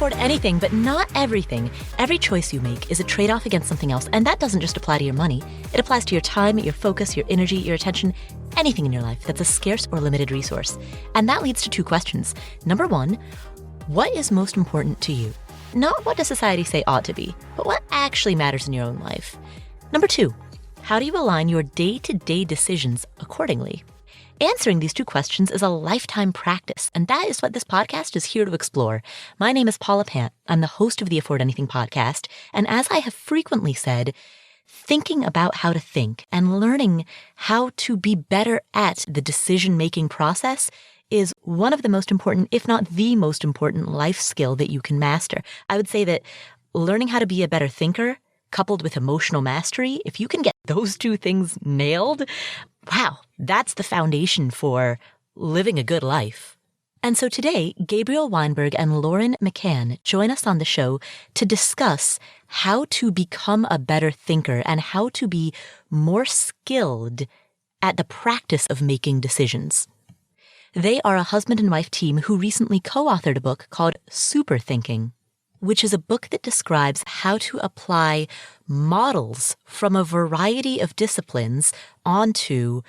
afford anything, but not everything. Every choice you make is a trade-off against something else, and that doesn't just apply to your money. It applies to your time, your focus, your energy, your attention, anything in your life that's a scarce or limited resource. And that leads to two questions. Number one, what is most important to you? Not what does society say ought to be, but what actually matters in your own life. Number two, how do you align your day-to-day decisions accordingly? Answering these two questions is a lifetime practice, and that is what this podcast is here to explore. My name is Paula Pant. I'm the host of the Afford Anything podcast, and as I have frequently said, thinking about how to think and learning how to be better at the decision-making process is one of the most important, if not the most important, life skill that you can master. I would say that learning how to be a better thinker, coupled with emotional mastery, if you can get those two things nailed, wow, that's the foundation for living a good life. And so today, Gabriel Weinberg and Lauren McCann join us on the show to discuss how to become a better thinker and how to be more skilled at the practice of making decisions. They are a husband and wife team who recently co-authored a book called Super Thinking, which is a book that describes how to apply models from a variety of disciplines onto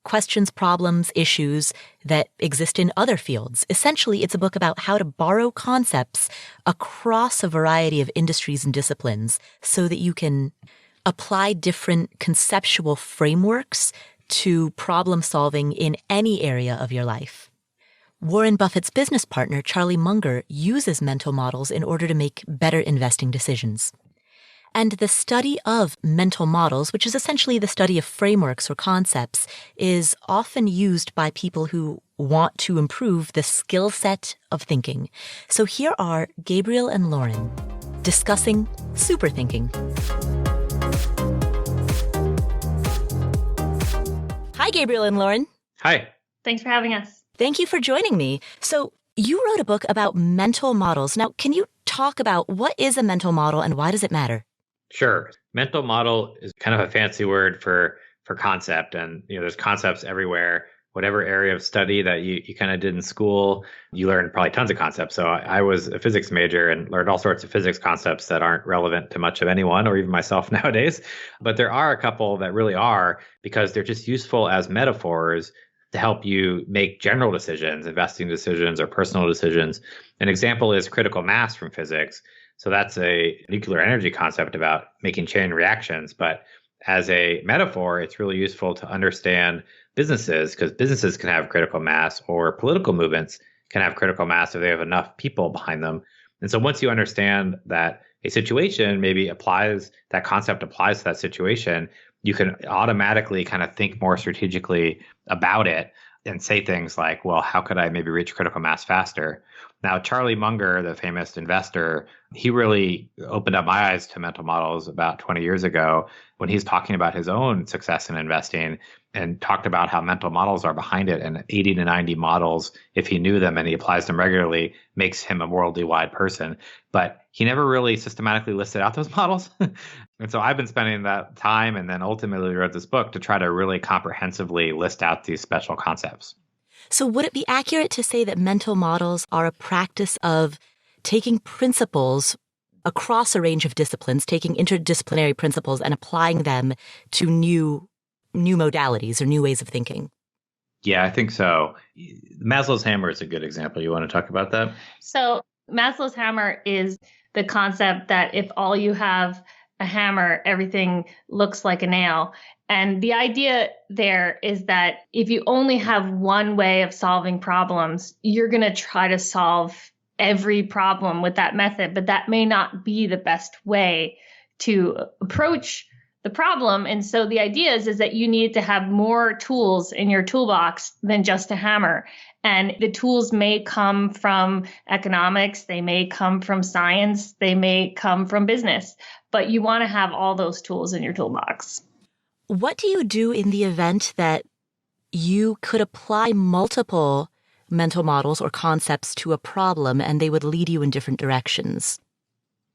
questions, problems, issues that exist in other fields. Essentially, it's a book about how to borrow concepts across a variety of industries and disciplines so that you can apply different conceptual frameworks to problem solving in any area of your life. Warren Buffett's business partner, Charlie Munger, uses mental models in order to make better investing decisions. And the study of mental models, which is essentially the study of frameworks or concepts, is often used by people who want to improve the skill set of thinking. So here are Gabriel and Lauren discussing super thinking. Hi, Gabriel and Lauren. Hi. Thanks for having us. Thank you for joining me. So you wrote a book about mental models. Now, can you talk about what is a mental model and why does it matter? Sure. Mental model is kind of a fancy word for concept. And, there's concepts everywhere. Whatever area of study that you kind of did in school, you learned probably tons of concepts. So I was a physics major and learned all sorts of physics concepts that aren't relevant to much of anyone or even myself nowadays. But there are a couple that really are because they're just useful as metaphors to help you make general decisions, investing decisions or personal decisions. An example is critical mass from physics. So that's a nuclear energy concept about making chain reactions. But as a metaphor, it's really useful to understand businesses because businesses can have critical mass or political movements can have critical mass if they have enough people behind them. And so once you understand that a situation maybe that concept applies to that situation, you can automatically kind of think more strategically about it and say things like, well, how could I maybe reach critical mass faster? Now, Charlie Munger, the famous investor, he really opened up my eyes to mental models about 20 years ago when he's talking about his own success in investing and talked about how mental models are behind it. And 80 to 90 models, if he knew them and he applies them regularly, makes him a worldly wide person. But he never really systematically listed out those models. And so I've been spending that time and then ultimately wrote this book to try to really comprehensively list out these special concepts. So would it be accurate to say that mental models are a practice of taking principles across a range of disciplines, taking interdisciplinary principles and applying them to new modalities or new ways of thinking? Yeah, I think so. Maslow's hammer is a good example. You want to talk about that? So Maslow's hammer is the concept that if all you have a hammer, everything looks like a nail. And the idea there is that if you only have one way of solving problems, you're going to try to solve every problem with that method, but that may not be the best way to approach the problem. And so the idea is that you need to have more tools in your toolbox than just a hammer. And the tools may come from economics, they may come from science, they may come from business, but you want to have all those tools in your toolbox. What do you do in the event that you could apply multiple mental models or concepts to a problem and they would lead you in different directions?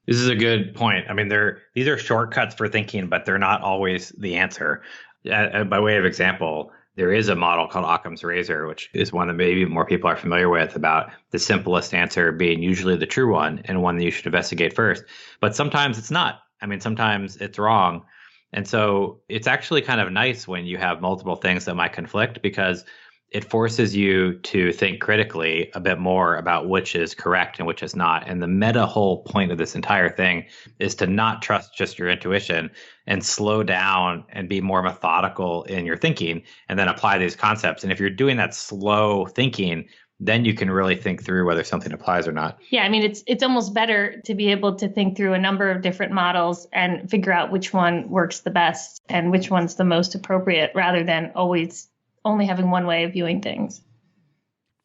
This is a good point. I mean, these are shortcuts for thinking, but they're not always the answer. By way of example, there is a model called Occam's razor, which is one that maybe more people are familiar with, about the simplest answer being usually the true one and one that you should investigate first. But sometimes it's not. I mean, sometimes it's wrong. And so it's actually kind of nice when you have multiple things that might conflict, because it forces you to think critically a bit more about which is correct and which is not. And the meta whole point of this entire thing is to not trust just your intuition and slow down and be more methodical in your thinking and then apply these concepts. And if you're doing that slow thinking, then you can really think through whether something applies or not. Yeah, I mean, it's almost better to be able to think through a number of different models and figure out which one works the best and which one's the most appropriate, rather than always only having one way of viewing things.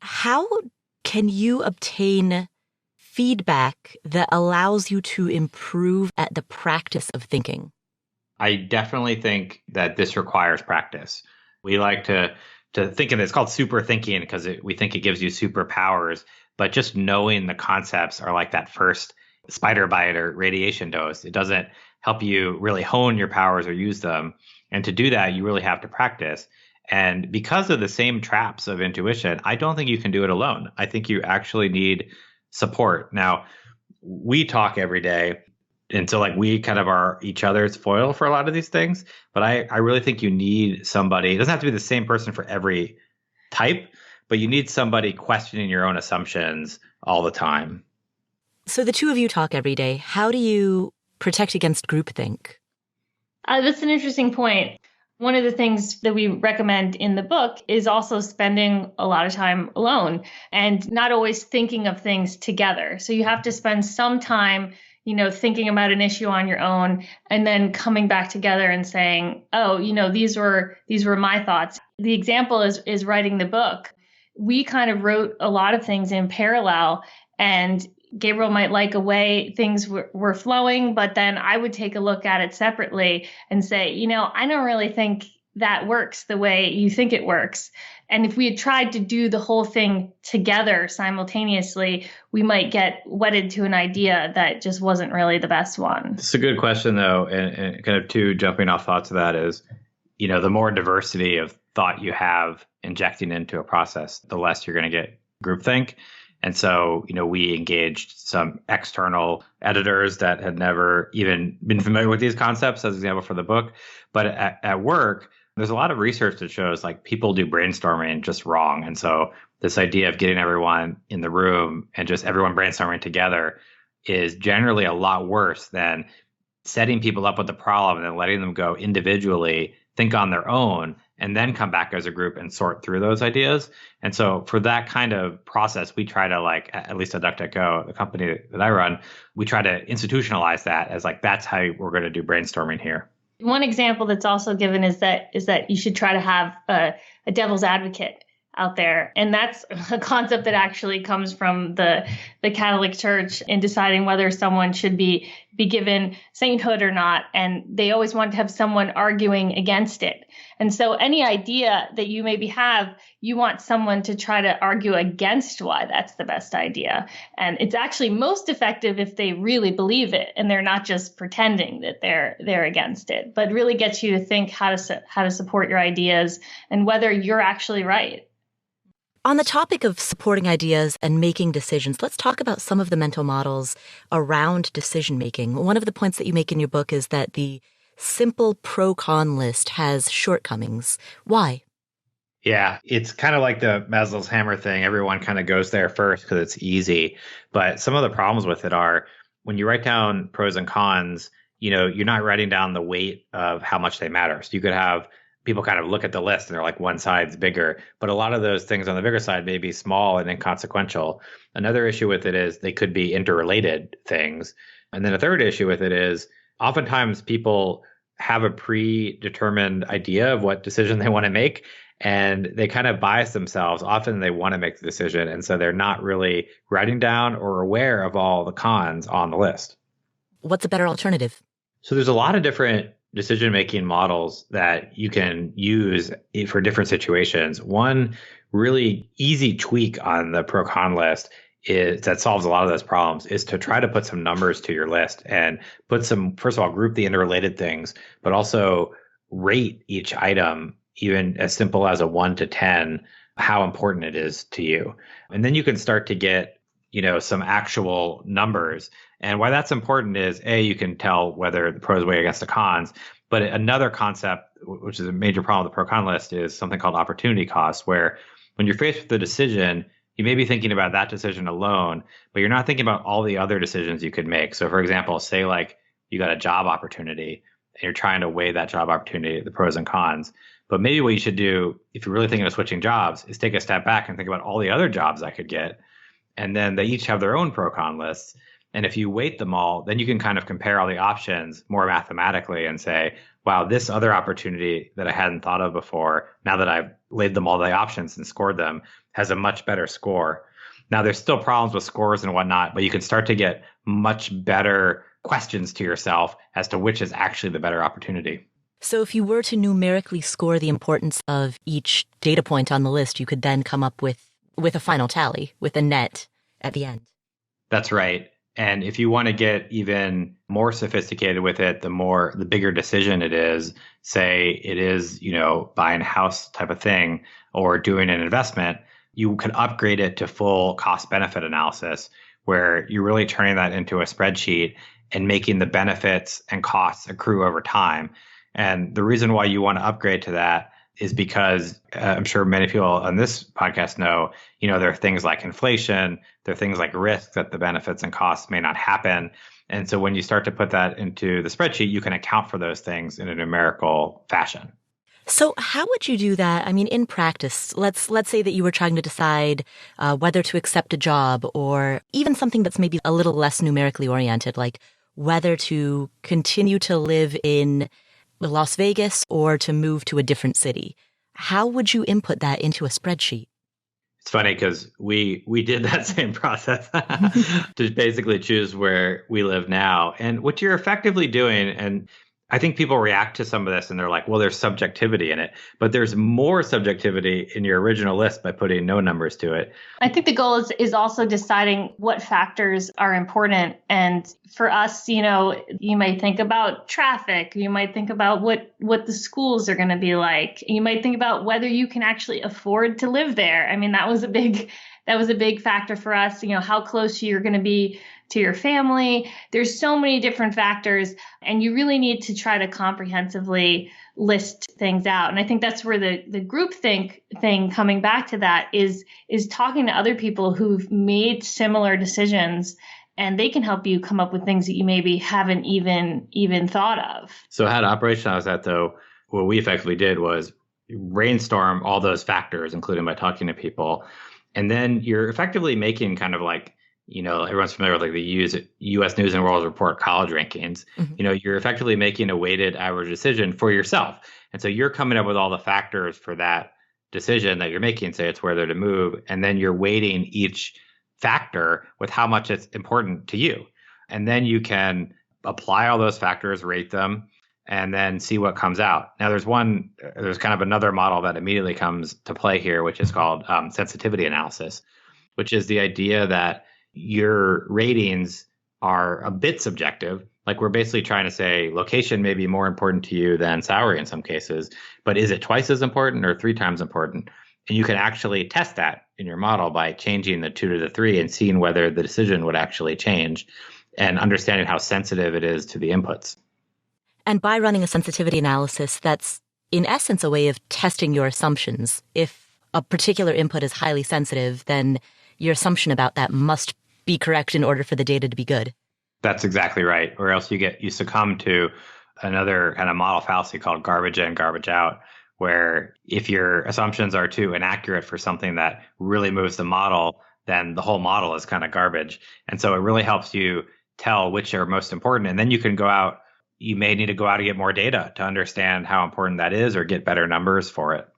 How can you obtain feedback that allows you to improve at the practice of thinking? I definitely think that this requires practice. We like to think of it, it's called super thinking because we think it gives you superpowers, but just knowing the concepts are like that first spider bite or radiation dose. It doesn't help you really hone your powers or use them. And to do that, you really have to practice. And because of the same traps of intuition, I don't think you can do it alone. I think you actually need support. Now, we talk every day, and so like we kind of are each other's foil for a lot of these things. But I really think you need somebody. It doesn't have to be the same person for every type, but you need somebody questioning your own assumptions all the time. So the two of you talk every day. How do you protect against groupthink? That's an interesting point. One of the things that we recommend in the book is also spending a lot of time alone and not always thinking of things together. So you have to spend some time, thinking about an issue on your own and then coming back together and saying, oh, these were my thoughts. The example is writing the book. We kind of wrote a lot of things in parallel, and Gabriel might like a way things were flowing, but then I would take a look at it separately and say, I don't really think that works the way you think it works. And if we had tried to do the whole thing together simultaneously, we might get wedded to an idea that just wasn't really the best one. It's a good question, though. And kind of two jumping off thoughts of that is, the more diversity of thought you have injecting into a process, the less you're going to get groupthink. And so, we engaged some external editors that had never even been familiar with these concepts, as an example for the book. But at work, there's a lot of research that shows like people do brainstorming just wrong. And so this idea of getting everyone in the room and just everyone brainstorming together is generally a lot worse than setting people up with the problem and then letting them go individually, think on their own, and then come back as a group and sort through those ideas. And so for that kind of process, we try to at least at DuckDuckGo, the company that I run, we try to institutionalize that as that's how we're going to do brainstorming here. One example that's also given is that you should try to have a devil's advocate out there. And that's a concept that actually comes from the Catholic Church in deciding whether someone should be given sainthood or not. And they always want to have someone arguing against it. And so any idea that you maybe have, you want someone to try to argue against why that's the best idea. And it's actually most effective if they really believe it and they're not just pretending that they're against it, but really gets you to think how to support your ideas and whether you're actually right. On the topic of supporting ideas and making decisions, let's talk about some of the mental models around decision-making. One of the points that you make in your book is that the simple pro-con list has shortcomings. Why? Yeah, it's kind of like the Maslow's hammer thing. Everyone kind of goes there first because it's easy. But some of the problems with it are when you write down pros and cons, you're not writing down the weight of how much they matter. So you could have people kind of look at the list and they're like, one side's bigger. But a lot of those things on the bigger side may be small and inconsequential. Another issue with it is they could be interrelated things. And then a third issue with it is oftentimes people have a predetermined idea of what decision they want to make, and they kind of bias themselves. Often they want to make the decision, and so they're not really writing down or aware of all the cons on the list. What's a better alternative? So there's a lot of different decision-making models that you can use for different situations. One really easy tweak on the pro-con list that solves a lot of those problems is to try to put some numbers to your list and put some, first of all, group the interrelated things, but also rate each item even as simple as a 1 to 10, how important it is to you. And then you can start to get, some actual numbers. And why that's important is you can tell whether the pros weigh against the cons. But another concept, which is a major problem with the pro-con list, is something called opportunity cost, where when you're faced with the decision, you may be thinking about that decision alone, but you're not thinking about all the other decisions you could make. So for example, say like you got a job opportunity and you're trying to weigh that job opportunity, the pros and cons. But maybe what you should do, if you're really thinking of switching jobs, is take a step back and think about all the other jobs I could get. And then they each have their own pro-con lists. And if you weight them all, then you can kind of compare all the options more mathematically and say, wow, this other opportunity that I hadn't thought of before, now that I've laid them all the options and scored them, has a much better score. Now, there's still problems with scores and whatnot, but you can start to get much better questions to yourself as to which is actually the better opportunity. So if you were to numerically score the importance of each data point on the list, you could then come up with a final tally, with a net at the end. That's right. And if you want to get even more sophisticated with it, the bigger decision it is, say it is, buying a house type of thing or doing an investment, you could upgrade it to full cost benefit analysis, where you're really turning that into a spreadsheet and making the benefits and costs accrue over time. And the reason why you want to upgrade to that is because I'm sure many people on this podcast know, there are things like inflation, there are things like risk that the benefits and costs may not happen. And so when you start to put that into the spreadsheet, you can account for those things in a numerical fashion. So how would you do that? I mean, in practice, let's say that you were trying to decide whether to accept a job, or even something that's maybe a little less numerically oriented, like whether to continue to live in Las Vegas or to move to a different city. How would you input that into a spreadsheet? It's funny because we did that same process to basically choose where we live now. And what you're effectively doing, and I think people react to some of this and they're like, well, there's subjectivity in it, but there's more subjectivity in your original list by putting no numbers to it. I think the goal is also deciding what factors are important. And for us, you might think about traffic. You might think about what the schools are going to be like. You might think about whether you can actually afford to live there. I mean, that was a big factor for us, how close you're going to be to your family. There's so many different factors, and you really need to try to comprehensively list things out. And I think that's where the groupthink thing, coming back to that, is talking to other people who've made similar decisions, and they can help you come up with things that you maybe haven't even thought of. So how to operationalize that, though, what we effectively did was brainstorm all those factors, including by talking to people. And then you're effectively making kind of like, everyone's familiar with like the U.S. News and World Report college rankings. Mm-hmm. You're effectively making a weighted average decision for yourself. And so you're coming up with all the factors for that decision that you're making, say it's whether to move, and then you're weighting each factor with how much it's important to you. And then you can apply all those factors, rate them, and then see what comes out. Now, there's kind of another model that immediately comes to play here, which is called sensitivity analysis, which is the idea that your ratings are a bit subjective. Like we're basically trying to say location may be more important to you than salary in some cases, but is it twice as important or 3 times important? And you can actually test that in your model by changing the 2 to the 3 and seeing whether the decision would actually change and understanding how sensitive it is to the inputs. And by running a sensitivity analysis, that's in essence a way of testing your assumptions. If a particular input is highly sensitive, then your assumption about that must be correct in order for the data to be good. That's exactly right. Or else you succumb to another kind of model fallacy called garbage in, garbage out, where if your assumptions are too inaccurate for something that really moves the model, then the whole model is kind of garbage. And so it really helps you tell which are most important. And then you can go out, you may need to go out and get more data to understand how important that is or get better numbers for it.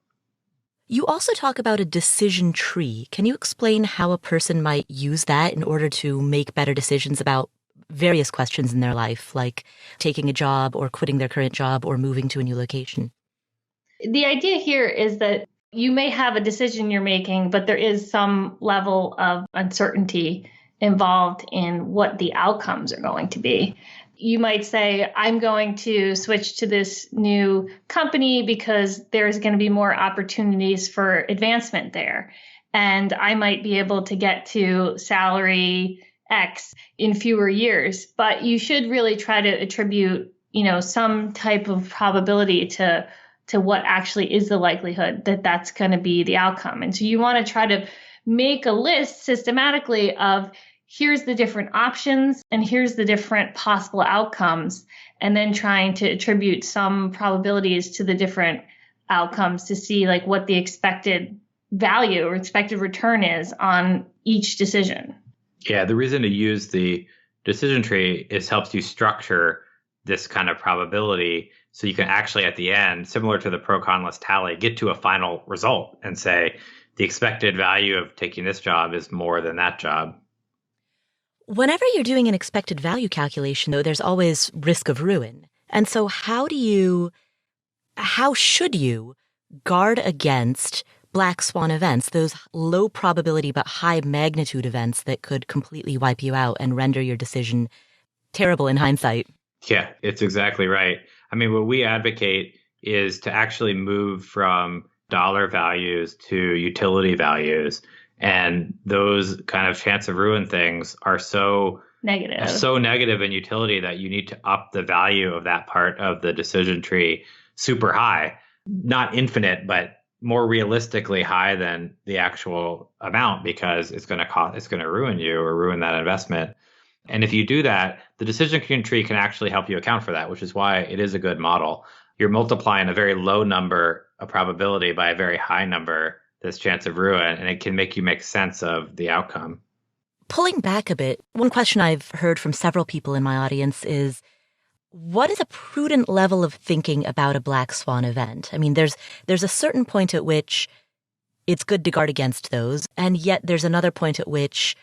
You also talk about a decision tree. Can you explain how a person might use that in order to make better decisions about various questions in their life, like taking a job or quitting their current job or moving to a new location? The idea here is that you may have a decision you're making, but there is some level of uncertainty involved in what the outcomes are going to be. You might say, I'm going to switch to this new company because there's going to be more opportunities for advancement there. And I might be able to get to salary X in fewer years. But you should really try to attribute, some type of probability to what actually is the likelihood that that's going to be the outcome. And so you want to try to make a list systematically of here's the different options and here's the different possible outcomes, and then trying to attribute some probabilities to the different outcomes to see like what the expected value or expected return is on each decision. Yeah, the reason to use the decision tree is helps you structure this kind of probability so you can actually at the end, similar to the pro-con list tally, get to a final result and say the expected value of taking this job is more than that job. Whenever you're doing an expected value calculation, though, there's always risk of ruin. And so how should you guard against black swan events, those low probability but high magnitude events that could completely wipe you out and render your decision terrible in hindsight? Yeah, it's exactly right. I mean, what we advocate is to actually move from dollar values to utility values. And those kind of chance of ruin things are so negative in utility that you need to up the value of that part of the decision tree super high, not infinite, but more realistically high than the actual amount, because it's going to ruin you or ruin that investment. And if you do that, the decision tree can actually help you account for that, which is why it is a good model. You're multiplying a very low number of probability by a very high number, this chance of ruin, and it can make you make sense of the outcome. Pulling back a bit, one question I've heard from several people in my audience is, what is a prudent level of thinking about a black swan event? I mean, there's a certain point at which it's good to guard against those, and yet there's another point at which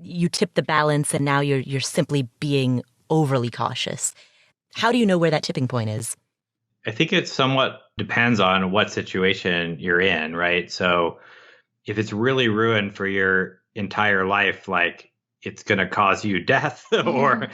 you tip the balance and now you're simply being overly cautious. How do you know where that tipping point is? I think it somewhat depends on what situation you're in, right? So if it's really ruined for your entire life, like it's going to cause you death or,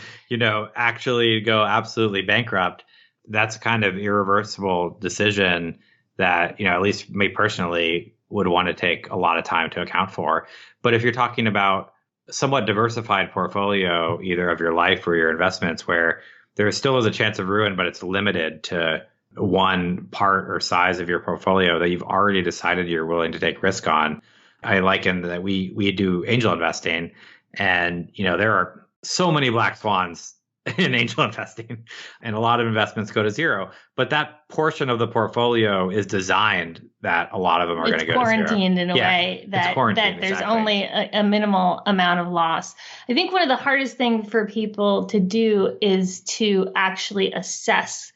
actually go absolutely bankrupt, that's kind of irreversible decision that, at least me personally would want to take a lot of time to account for. But if you're talking about somewhat diversified portfolio, either of your life or your investments, where there still is a chance of ruin, but it's limited to one part or size of your portfolio that you've already decided you're willing to take risk on. I liken that we do angel investing, and there are so many black swans in angel investing, and a lot of investments go to zero. But that portion of the portfolio is designed that a lot of them are going to go to zero. It's quarantined in a way that there's exactly. Only a minimal amount of loss. I think one of the hardest things for people to do is to actually assess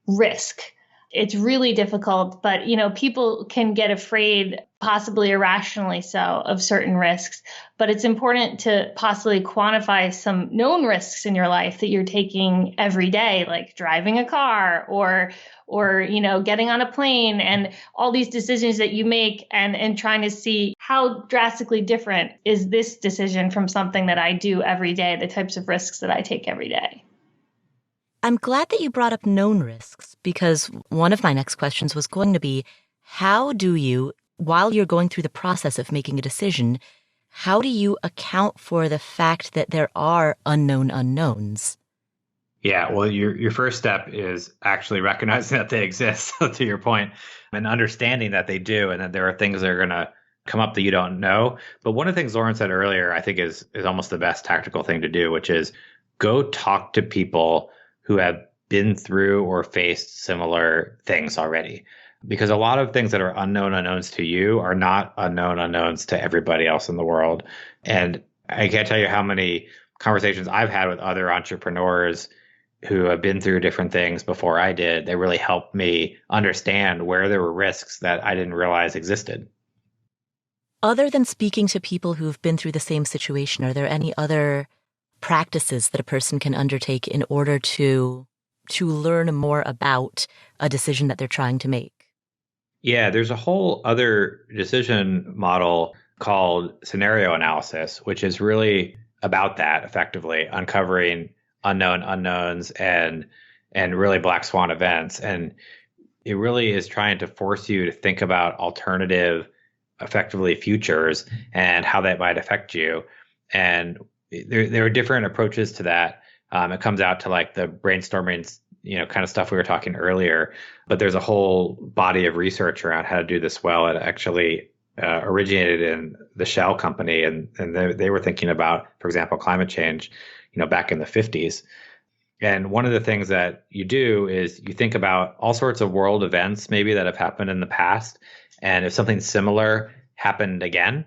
risk. It's really difficult, but people can get afraid, possibly irrationally so, of certain risks. But it's important to possibly quantify some known risks in your life that you're taking every day, like driving a car or getting on a plane, and all these decisions that you make, and trying to see how drastically different is this decision from something that I do every day, the types of risks that I take every day. I'm glad that you brought up known risks, because one of my next questions was going to be, how do you, while you're going through the process of making a decision, how do you account for the fact that there are unknown unknowns? Yeah, well, your first step is actually recognizing that they exist, to your point, and understanding that they do, and that there are things that are going to come up that you don't know. But one of the things Lauren said earlier, I think is almost the best tactical thing to do, which is go talk to people who have been through or faced similar things already. Because a lot of things that are unknown unknowns to you are not unknown unknowns to everybody else in the world. And I can't tell you how many conversations I've had with other entrepreneurs who have been through different things before I did. They really helped me understand where there were risks that I didn't realize existed. Other than speaking to people who've been through the same situation, are there any other practices that a person can undertake in order to learn more about a decision that they're trying to make? Yeah, there's a whole other decision model called scenario analysis, which is really about that, effectively uncovering unknown unknowns and really black swan events. And it really is trying to force you to think about alternative, effectively futures and how that might affect you. And there are different approaches to that. It comes out to like the brainstorming, kind of stuff we were talking earlier, but there's a whole body of research around how to do this well. It actually originated in the Shell company, and they were thinking about, for example, climate change, back in the 50s. And one of the things that you do is you think about all sorts of world events maybe that have happened in the past. And if something similar happened again,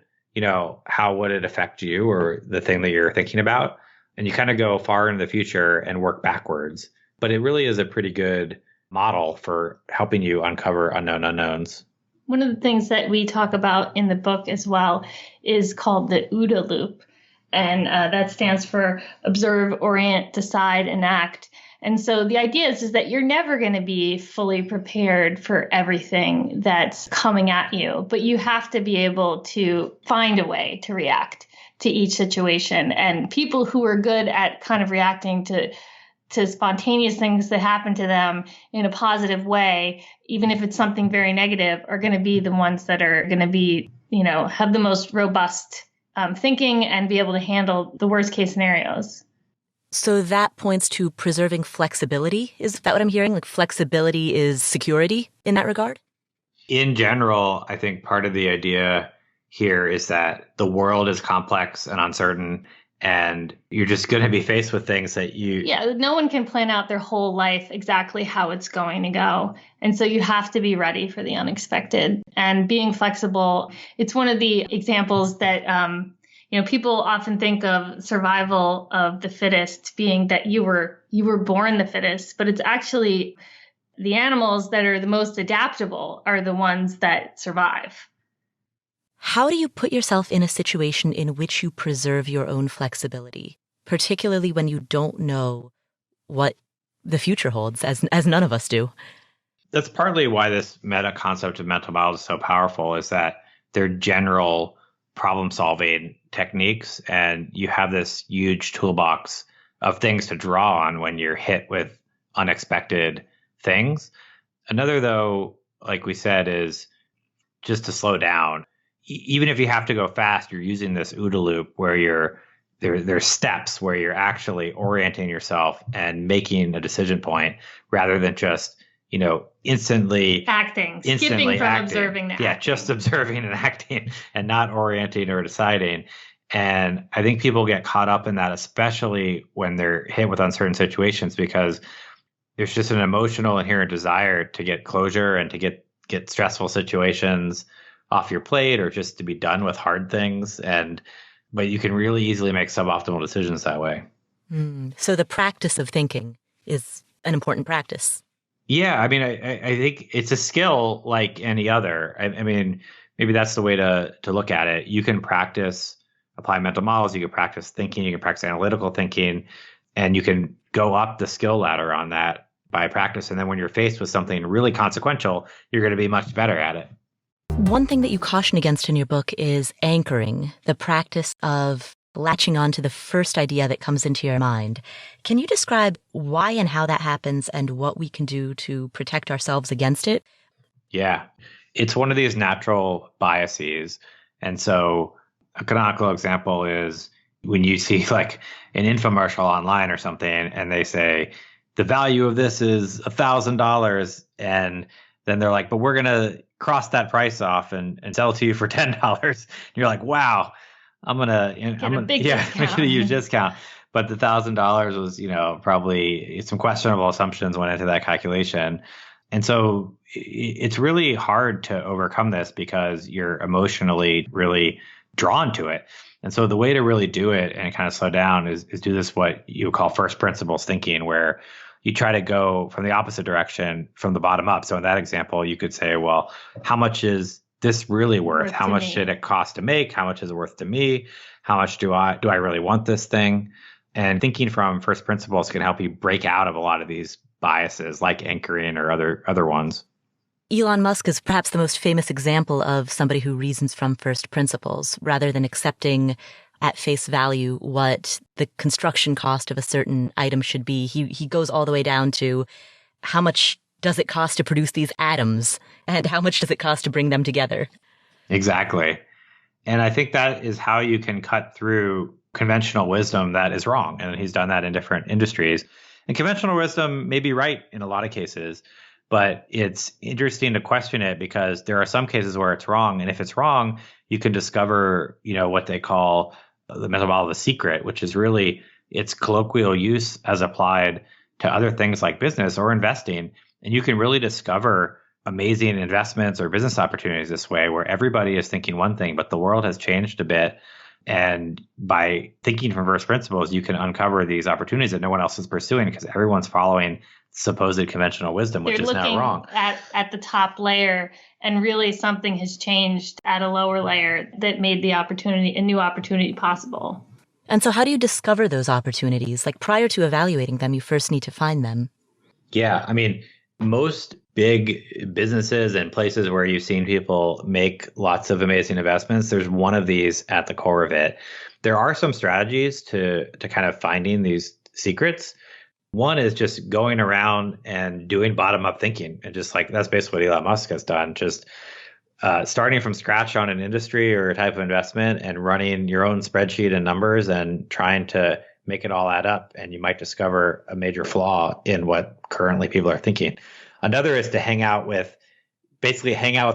how would it affect you or the thing that you're thinking about? And you kind of go far into the future and work backwards. But it really is a pretty good model for helping you uncover unknown unknowns. One of the things that we talk about in the book as well is called the Ooda loop. And that stands for observe, orient, decide, and act. And so the idea is that you're never going to be fully prepared for everything that's coming at you, but you have to be able to find a way to react to each situation. And people who are good at kind of reacting to spontaneous things that happen to them in a positive way, even if it's something very negative, are going to be the ones that are going to be, have the most robust thinking and be able to handle the worst case scenarios. So that points to preserving flexibility. Is that what I'm hearing? Like flexibility is security in that regard? In general, I think part of the idea here is that the world is complex and uncertain, and you're just going to be faced with things that no one can plan out their whole life exactly how it's going to go. And so you have to be ready for the unexpected. And being flexible, it's one of the examples that, people often think of survival of the fittest being that you were born the fittest, but it's actually the animals that are the most adaptable are the ones that survive. How do you put yourself in a situation in which you preserve your own flexibility, particularly when you don't know what the future holds, as none of us do? That's partly why this meta concept of mental models is so powerful, is that they're general problem-solving techniques, and you have this huge toolbox of things to draw on when you're hit with unexpected things. Another, though, like we said, is just to slow down. Even if you have to go fast, you're using this OODA loop where there's steps where you're actually orienting yourself and making a decision point rather than just, skipping from observing to acting. Yeah, just observing and acting and not orienting or deciding. And I think people get caught up in that, especially when they're hit with uncertain situations, because there's just an emotional inherent desire to get closure and to get stressful situations off your plate or just to be done with hard things. But you can really easily make suboptimal decisions that way. So the practice of thinking is an important practice. Yeah, I mean, I think it's a skill like any other. I mean, maybe that's the way to look at it. You can practice apply mental models, you can practice thinking, you can practice analytical thinking, and you can go up the skill ladder on that by practice. And then when you're faced with something really consequential, you're going to be much better at it. One thing that you caution against in your book is anchoring, the practice of latching on to the first idea that comes into your mind. Can you describe why and how that happens and what we can do to protect ourselves against it? Yeah, it's one of these natural biases. And so a canonical example is when you see like an infomercial online or something and they say, the value of this is $1,000. And then they're like, but we're going to cross that price off and sell to you for $10. And you're like, wow, I'm going to use discount. But the $1,000 was, probably some questionable assumptions went into that calculation. And so it's really hard to overcome this because you're emotionally really drawn to it. And so the way to really do it and kind of slow down is do this, what you call first principles thinking, where you try to go from the opposite direction from the bottom up. So in that example, you could say, well, how much is this really worth? How much should it cost to make? How much is it worth to me? How much do I really want this thing? And thinking from first principles can help you break out of a lot of these biases like anchoring or other ones. Elon Musk is perhaps the most famous example of somebody who reasons from first principles rather than accepting at face value what the construction cost of a certain item should be. He goes all the way down to how much does it cost to produce these atoms and how much does it cost to bring them together? Exactly. And I think that is how you can cut through conventional wisdom that is wrong. And he's done that in different industries. And conventional wisdom may be right in a lot of cases, but it's interesting to question it because there are some cases where it's wrong. And if it's wrong, you can discover, what they call the mental model of the secret, which is really its colloquial use as applied to other things like business or investing. And you can really discover amazing investments or business opportunities this way, where everybody is thinking one thing, but the world has changed a bit. And by thinking from first principles, you can uncover these opportunities that no one else is pursuing because everyone's following supposed conventional wisdom, which is now wrong. At the top layer, and really something has changed at a lower layer that made a new opportunity possible. And so how do you discover those opportunities? Like prior to evaluating them, you first need to find them. Yeah. I mean, most big businesses and places where you've seen people make lots of amazing investments, there's one of these at the core of it. There are some strategies to kind of finding these secrets. One is just going around and doing bottom-up thinking. And just like that's basically what Elon Musk has done. Just starting from scratch on an industry or a type of investment and running your own spreadsheet and numbers and trying to make it all add up. And you might discover a major flaw in what currently people are thinking. Another is to hang out with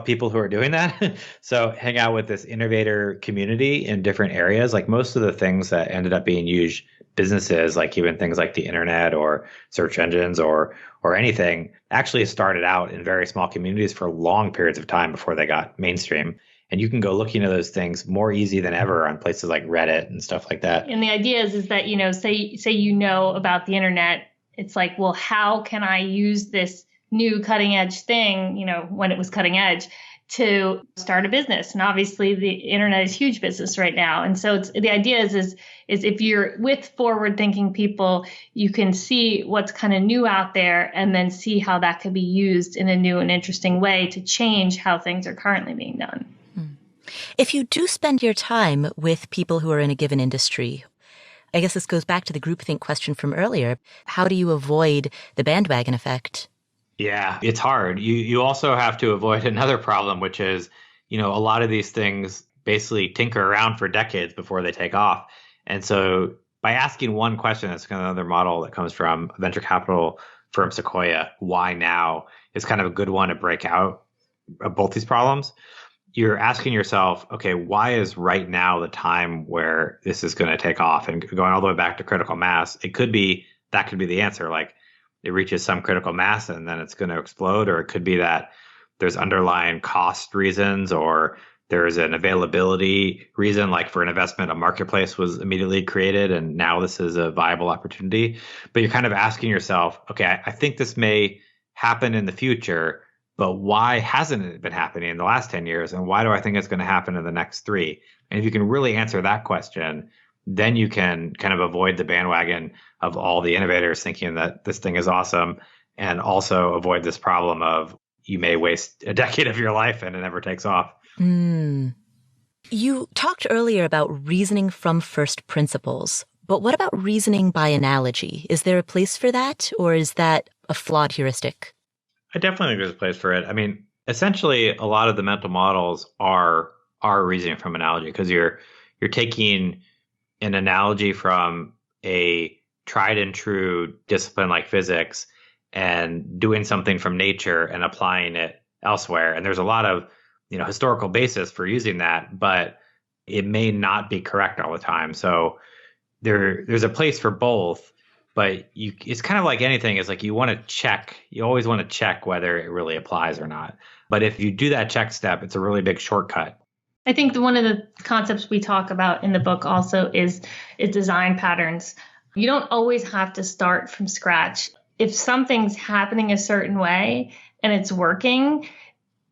people who are doing that. So hang out with this innovator community in different areas. Like most of the things that ended up being huge businesses, like even things like the internet or search engines or anything, actually started out in very small communities for long periods of time before they got mainstream. And you can go looking at those things more easy than ever on places like Reddit and stuff like that. And the idea is that, say about the internet, it's like, well, how can I use this new cutting edge thing, when it was cutting edge, to start a business? And obviously the internet is huge business right now. And so the idea is if you're with forward thinking people, you can see what's kind of new out there and then see how that could be used in a new and interesting way to change how things are currently being done. If you do spend your time with people who are in a given industry, I guess this goes back to the groupthink question from earlier. How do you avoid the bandwagon effect? Yeah, it's hard. You also have to avoid another problem, which is, a lot of these things basically tinker around for decades before they take off. And so by asking one question, that's kind of another model that comes from venture capital firm Sequoia, why now, is kind of a good one to break out of both these problems. You're asking yourself, okay, why is right now the time where this is going to take off? And going all the way back to critical mass, that could be the answer. Like, it reaches some critical mass and then it's going to explode. Or it could be that there's underlying cost reasons, or there's an availability reason, like for an investment, a marketplace was immediately created and now this is a viable opportunity. But you're kind of asking yourself, okay, I think this may happen in the future, but why hasn't it been happening in the last 10 years? And why do I think it's going to happen in the next 3? And if you can really answer that question, then you can kind of avoid the bandwagon of all the innovators thinking that this thing is awesome, and also avoid this problem of you may waste a decade of your life and it never takes off. You talked earlier about reasoning from first principles, but what about reasoning by analogy? Is there a place for that, or is that a flawed heuristic? I definitely think there's a place for it. I mean, essentially, a lot of the mental models are reasoning from analogy, because you're taking an analogy from a tried and true discipline like physics and doing something from nature and applying it elsewhere. And there's a lot of, historical basis for using that, but it may not be correct all the time. So there's a place for both, but it's kind of like anything. It's like you always want to check whether it really applies or not. But if you do that check step, it's a really big shortcut. I think one of the concepts we talk about in the book also is design patterns. You don't always have to start from scratch. If something's happening a certain way and it's working,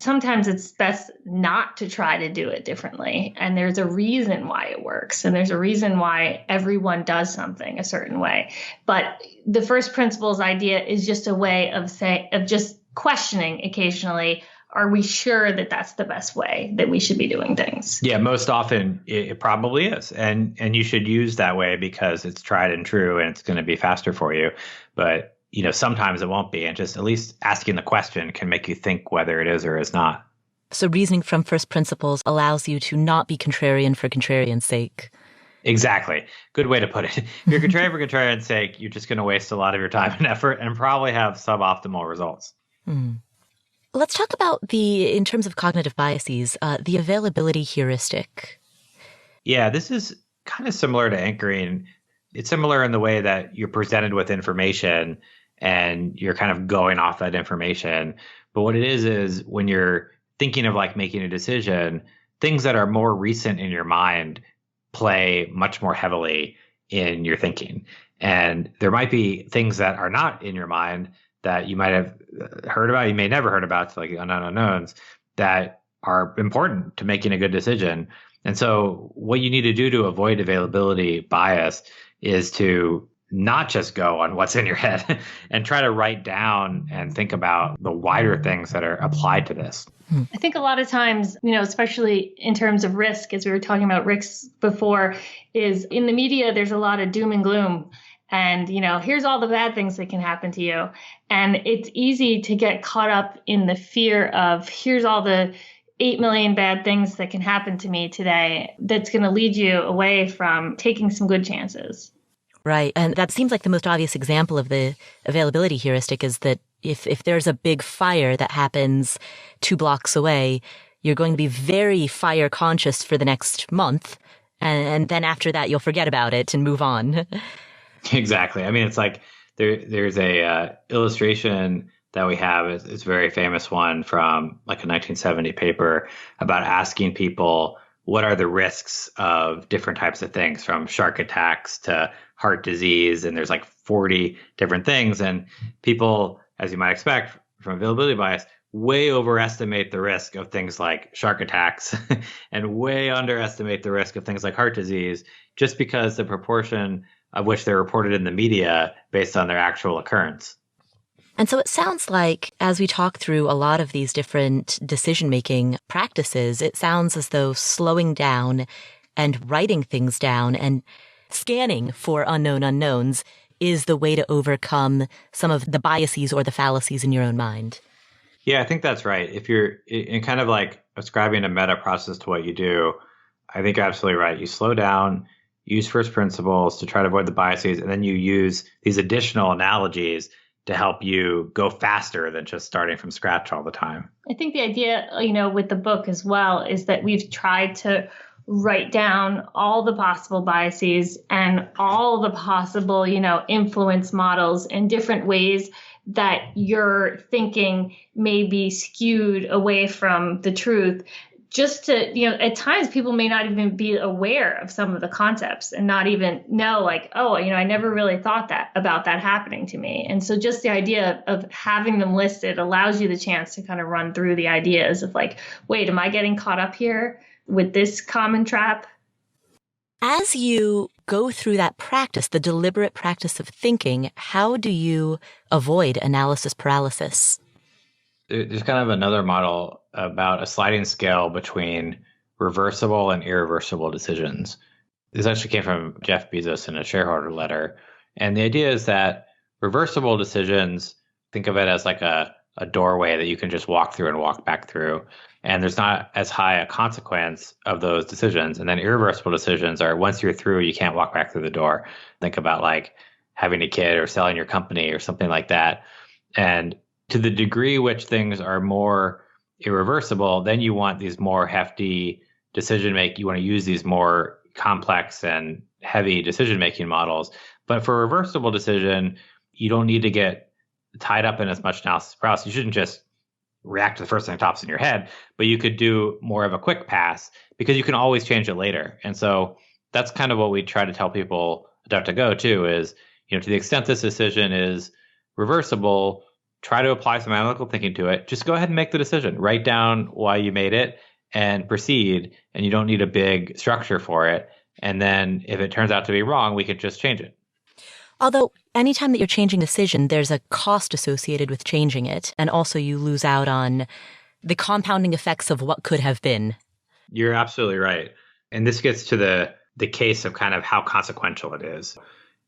sometimes it's best not to try to do it differently. And there's a reason why it works. And there's a reason why everyone does something a certain way. But the first principles idea is just a way of just questioning occasionally, are we sure that that's the best way that we should be doing things? Yeah, most often it probably is. And you should use that way because it's tried and true and it's going to be faster for you. But, sometimes it won't be. And just at least asking the question can make you think whether it is or is not. So reasoning from first principles allows you to not be contrarian for contrarian's sake. Exactly. Good way to put it. If you're contrarian for contrarian's sake, you're just going to waste a lot of your time and effort and probably have suboptimal results. Let's talk about in terms of cognitive biases, the availability heuristic. Yeah, this is kind of similar to anchoring. It's similar in the way that you're presented with information and you're kind of going off that information. But what it is when you're thinking of like making a decision, things that are more recent in your mind play much more heavily in your thinking. And there might be things that are not in your mind that you might have heard about, you may never heard about, like unknown unknowns, that are important to making a good decision. And so what you need to do to avoid availability bias is to not just go on what's in your head and try to write down and think about the wider things that are applied to this. I think a lot of times, especially in terms of risk, as we were talking about risks before, is in the media, there's a lot of doom and gloom. And, here's all the bad things that can happen to you. And it's easy to get caught up in the fear of here's all the 8 million bad things that can happen to me today. That's going to lead you away from taking some good chances. Right. And that seems like the most obvious example of the availability heuristic is that if there's a big fire that happens 2 blocks away, you're going to be very fire conscious for the next month. And then after that, you'll forget about it and move on. Exactly. I mean, it's like there's a illustration that we have. It's a very famous one from like a 1970 paper about asking people what are the risks of different types of things, from shark attacks to heart disease. And there's like 40 different things. And people, as you might expect from availability bias, way overestimate the risk of things like shark attacks and way underestimate the risk of things like heart disease, just because the proportion of which they're reported in the media based on their actual occurrence. And so it sounds like, as we talk through a lot of these different decision-making practices, it sounds as though slowing down and writing things down and scanning for unknown unknowns is the way to overcome some of the biases or the fallacies in your own mind. Yeah, I think that's right. If you're in kind of like ascribing a meta process to what you do, I think you're absolutely right. You slow down, use first principles to try to avoid the biases, and then you use these additional analogies to help you go faster than just starting from scratch all the time. I think the idea, with the book as well, is that we've tried to write down all the possible biases and all the possible, influence models and different ways that your thinking may be skewed away from the truth. Just to, at times people may not even be aware of some of the concepts and not even know, like, oh, I never really thought about that happening to me. And so just the idea of having them listed allows you the chance to kind of run through the ideas of like, wait, am I getting caught up here with this common trap? As you go through that practice, the deliberate practice of thinking, how do you avoid analysis paralysis? There's kind of another model about a sliding scale between reversible and irreversible decisions. This actually came from Jeff Beezus in a shareholder letter. And the idea is that reversible decisions, think of it as like a doorway that you can just walk through and walk back through. And there's not as high a consequence of those decisions. And then irreversible decisions are once you're through, you can't walk back through the door. Think about like having a kid or selling your company or something like that. And to the degree which things are more irreversible, then you want these more hefty decision-making. You want to use these more complex and heavy decision-making models. But for a reversible decision, you don't need to get tied up in as much analysis paralysis. You shouldn't just react to the first thing that pops in your head, but you could do more of a quick pass because you can always change it later. And so that's kind of what we try to tell people to go to is, to the extent this decision is reversible, try to apply some analytical thinking to it. Just go ahead and make the decision. Write down why you made it and proceed. And you don't need a big structure for it. And then if it turns out to be wrong, we could just change it. Although anytime that you're changing a decision, there's a cost associated with changing it. And also you lose out on the compounding effects of what could have been. You're absolutely right. And this gets to the case of kind of how consequential it is.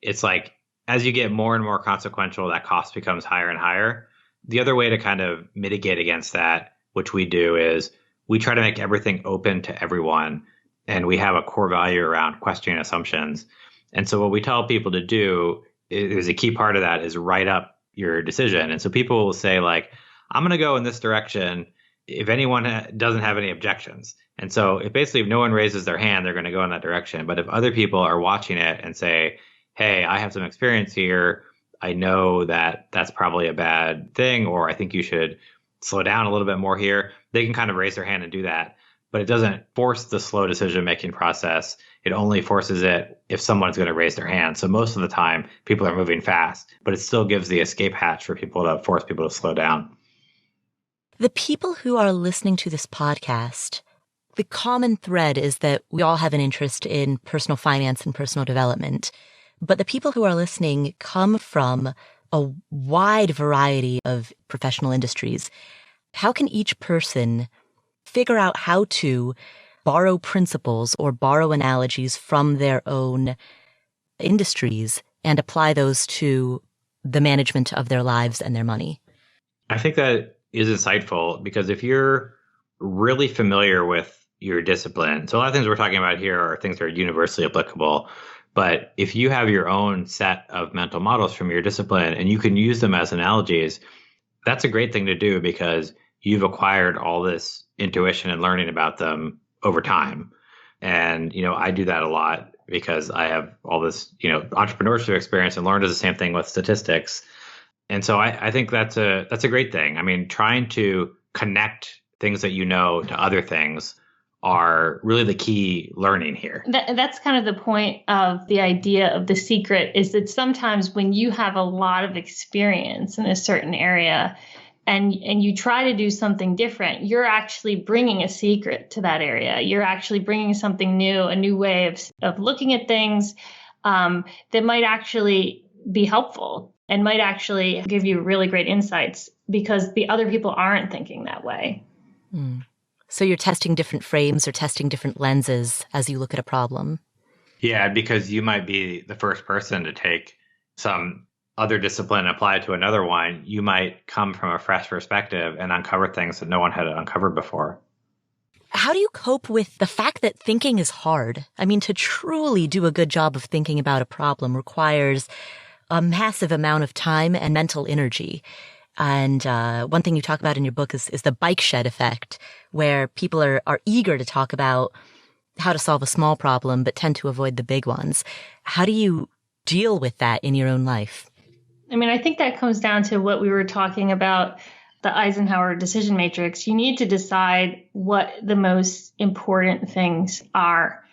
It's like, as you get more and more consequential, that cost becomes higher and higher. The other way to kind of mitigate against that, which we do, is we try to make everything open to everyone. And we have a core value around questioning assumptions. And so what we tell people to do is a key part of that is write up your decision. And so people will say, like, I'm going to go in this direction if anyone doesn't have any objections. And so if no one raises their hand, they're going to go in that direction. But if other people are watching it and say, hey, I have some experience here, I know that that's probably a bad thing, or I think you should slow down a little bit more here, they can kind of raise their hand and do that. But it doesn't force the slow decision-making process. It only forces it if someone's going to raise their hand. So most of the time, people are moving fast, but it still gives the escape hatch for people to force people to slow down. The people who are listening to this podcast, the common thread is that we all have an interest in personal finance and personal development. But the people who are listening come from a wide variety of professional industries. How can each person figure out how to borrow principles or borrow analogies from their own industries and apply those to the management of their lives and their money? I think that is insightful, because if you're really familiar with your discipline, so a lot of things we're talking about here are things that are universally applicable. But if you have your own set of mental models from your discipline and you can use them as analogies, that's a great thing to do, because you've acquired all this intuition and learning about them over time. And, I do that a lot because I have all this, entrepreneurship experience and learned the same thing with statistics. And so I think that's a great thing. I mean, trying to connect things that to other things are really the key learning here. That's kind of the point of the idea of the secret, is that sometimes when you have a lot of experience in a certain area and you try to do something different, you're actually bringing a secret to that area. You're actually bringing something new, a new way of looking at things that might actually be helpful and might actually give you really great insights, because the other people aren't thinking that way. Mm. So you're testing different frames or testing different lenses as you look at a problem. Yeah, because you might be the first person to take some other discipline and apply it to another one. You might come from a fresh perspective and uncover things that no one had uncovered before. How do you cope with the fact that thinking is hard? I mean, to truly do a good job of thinking about a problem requires a massive amount of time and mental energy. And one thing you talk about in your book is the bike shed effect, where people are eager to talk about how to solve a small problem, but tend to avoid the big ones. How do you deal with that in your own life? I mean, I think that comes down to what we were talking about, the Eisenhower decision matrix. You need to decide what the most important things are,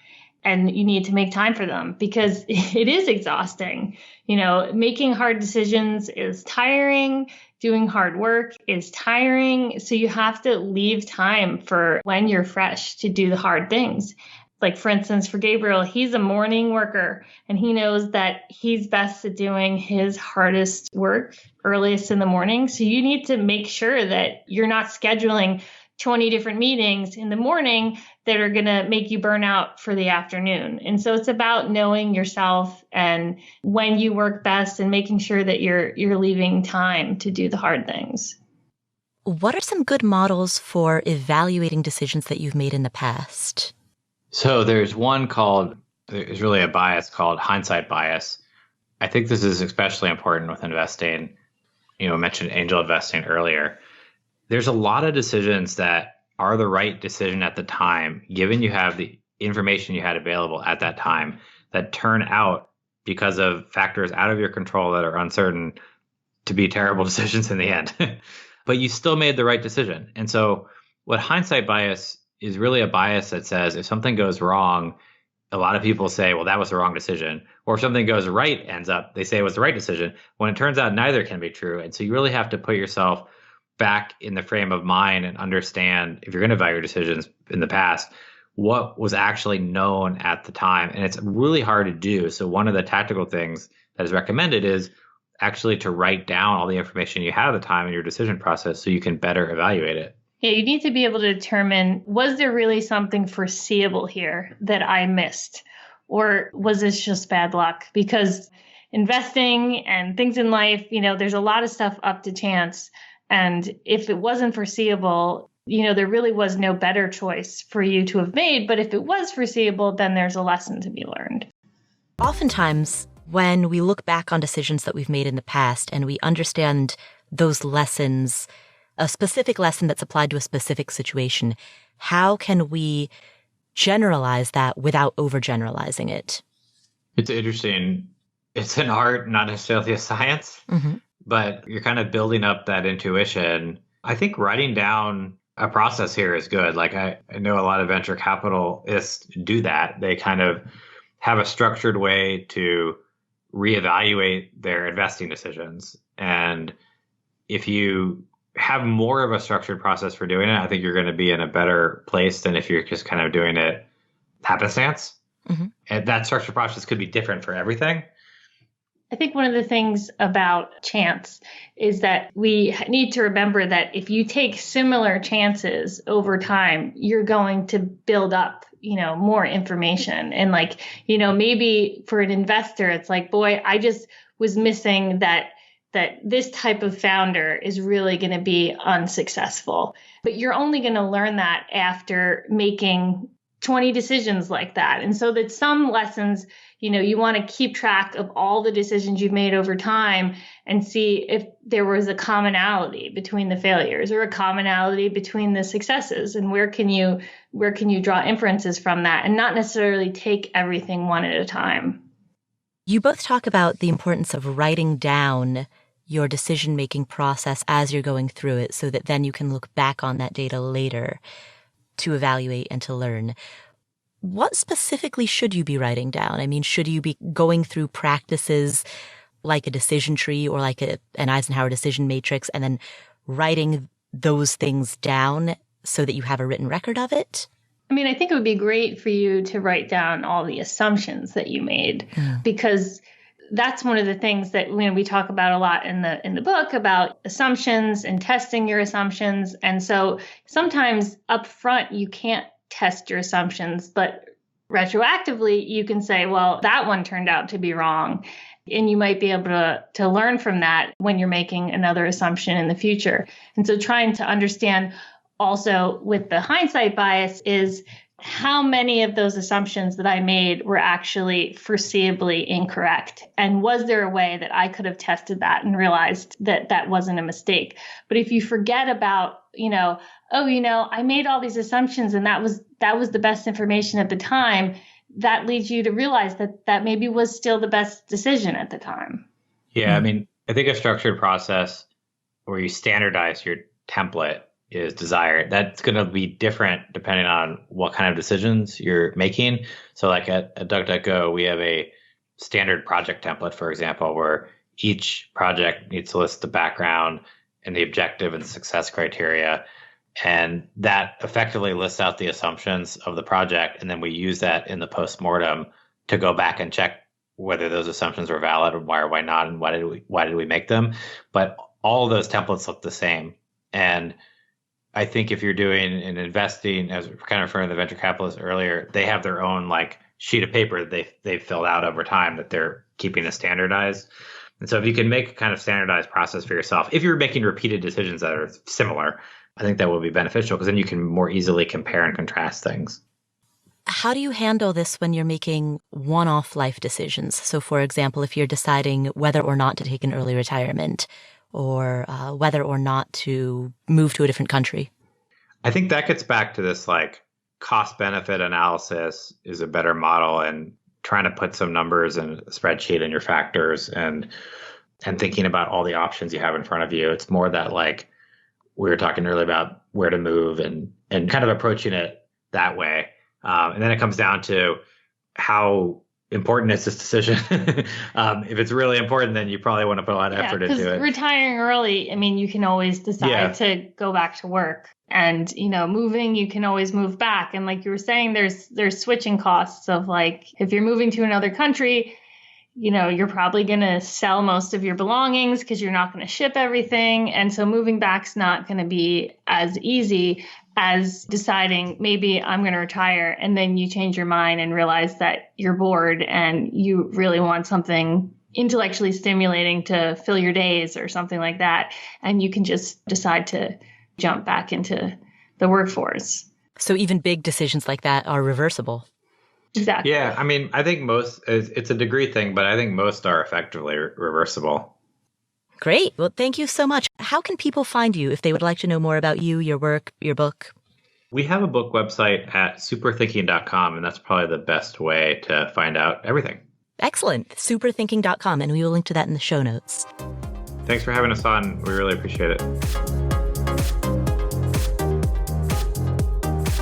and you need to make time for them, because it is exhausting. Making hard decisions is tiring. Doing hard work is tiring. So you have to leave time for when you're fresh to do the hard things. Like, for instance, for Gabriel, he's a morning worker, and he knows that he's best at doing his hardest work earliest in the morning. So you need to make sure that you're not scheduling 20 different meetings in the morning that are going to make you burn out for the afternoon. And so it's about knowing yourself and when you work best, and making sure that you're leaving time to do the hard things. What are some good models for evaluating decisions that you've made in the past? So there's really a bias called hindsight bias. I think this is especially important with investing. I mentioned angel investing earlier. There's a lot of decisions that are the right decision at the time, given you have the information you had available at that time, that turn out, because of factors out of your control that are uncertain, to be terrible decisions in the end. But you still made the right decision. And so what hindsight bias is really a bias that says if something goes wrong, a lot of people say, well, that was the wrong decision. Or if something goes right, they say it was the right decision, when it turns out neither can be true. And so you really have to put yourself back in the frame of mind and understand, if you're going to evaluate decisions in the past, what was actually known at the time. And it's really hard to do. So one of the tactical things that is recommended is actually to write down all the information you had at the time in your decision process so you can better evaluate it. Yeah, you need to be able to determine, was there really something foreseeable here that I missed? Or was this just bad luck? Because investing and things in life, there's a lot of stuff up to chance. And if it wasn't foreseeable, there really was no better choice for you to have made. But if it was foreseeable, then there's a lesson to be learned. Oftentimes, when we look back on decisions that we've made in the past and we understand those lessons, a specific lesson that's applied to a specific situation, how can we generalize that without overgeneralizing it? It's interesting. It's an art, not necessarily a science, but you're kind of building up that intuition. I think writing down a process here is good. Like I know a lot of venture capitalists do that. They kind of have a structured way to reevaluate their investing decisions. And if you have more of a structured process for doing it, I think you're going to be in a better place than if you're just kind of doing it happenstance. And that structured process could be different for everything. I think one of the things about chance is that we need to remember that if you take similar chances over time, you're going to build up, more information. And maybe for an investor, it's like, boy, I just was missing that this type of founder is really going to be unsuccessful. But you're only going to learn that after making 20 decisions like that. And so that some lessons, you want to keep track of all the decisions you've made over time and see if there was a commonality between the failures or a commonality between the successes, and where can you draw inferences from that and not necessarily take everything one at a time. You both talk about the importance of writing down your decision-making process as you're going through it so that then you can look back on that data later to evaluate and to learn. What specifically should you be writing down? I mean, should you be going through practices like a decision tree or like an Eisenhower decision matrix and then writing those things down so that you have a written record of it? I mean, I think it would be great for you to write down all the assumptions that you made, because that's one of the things that we talk about a lot in the book about assumptions and testing your assumptions. And so sometimes up front, you can't test your assumptions, but retroactively, you can say, well, that one turned out to be wrong. And you might be able to learn from that when you're making another assumption in the future. And so trying to understand also with the hindsight bias is how many of those assumptions that I made were actually foreseeably incorrect? And was there a way that I could have tested that and realized that that wasn't a mistake? But if you forget about, I made all these assumptions and that was the best information at the time, that leads you to realize that maybe was still the best decision at the time. Yeah, I mean, I think a structured process where you standardize your template is desired. That's going to be different depending on what kind of decisions you're making. So like at DuckDuckGo, we have a standard project template, for example, where each project needs to list the background and the objective and the success criteria. And that effectively lists out the assumptions of the project. And then we use that in the postmortem to go back and check whether those assumptions were valid or why not, and why did we make them. But all of those templates look the same. And I think if you're doing an investing, as we're kind of referring to the venture capitalists earlier, they have their own like sheet of paper that they've filled out over time that they're keeping as standardized. And so if you can make a kind of standardized process for yourself, if you're making repeated decisions that are similar, I think that will be beneficial because then you can more easily compare and contrast things. How do you handle this when you're making one-off life decisions? So, for example, if you're deciding whether or not to take an early retirement or whether or not to move to a different country? I think that gets back to this like cost-benefit analysis is a better model, and trying to put some numbers in a spreadsheet and your factors and thinking about all the options you have in front of you. It's more that like we were talking earlier about where to move and kind of approaching it that way. And then it comes down to how important is this decision? If it's really important, then you probably want to put a lot of effort into it. Retiring early, I mean, you can always decide to go back to work, and moving, you can always move back. And like you were saying, there's switching costs of like if you're moving to another country, you're probably going to sell most of your belongings because you're not going to ship everything. And so moving back's not going to be as easy as deciding maybe I'm going to retire, and then you change your mind and realize that you're bored and you really want something intellectually stimulating to fill your days or something like that. And you can just decide to jump back into the workforce. So even big decisions like that are reversible. Exactly. Yeah, I mean, I think it's a degree thing, but I think most are effectively reversible. Great. Well, thank you so much. How can people find you if they would like to know more about you, your work, your book? We have a book website at superthinking.com, and that's probably the best way to find out everything. Excellent. Superthinking.com, and we will link to that in the show notes. Thanks for having us on. We really appreciate it.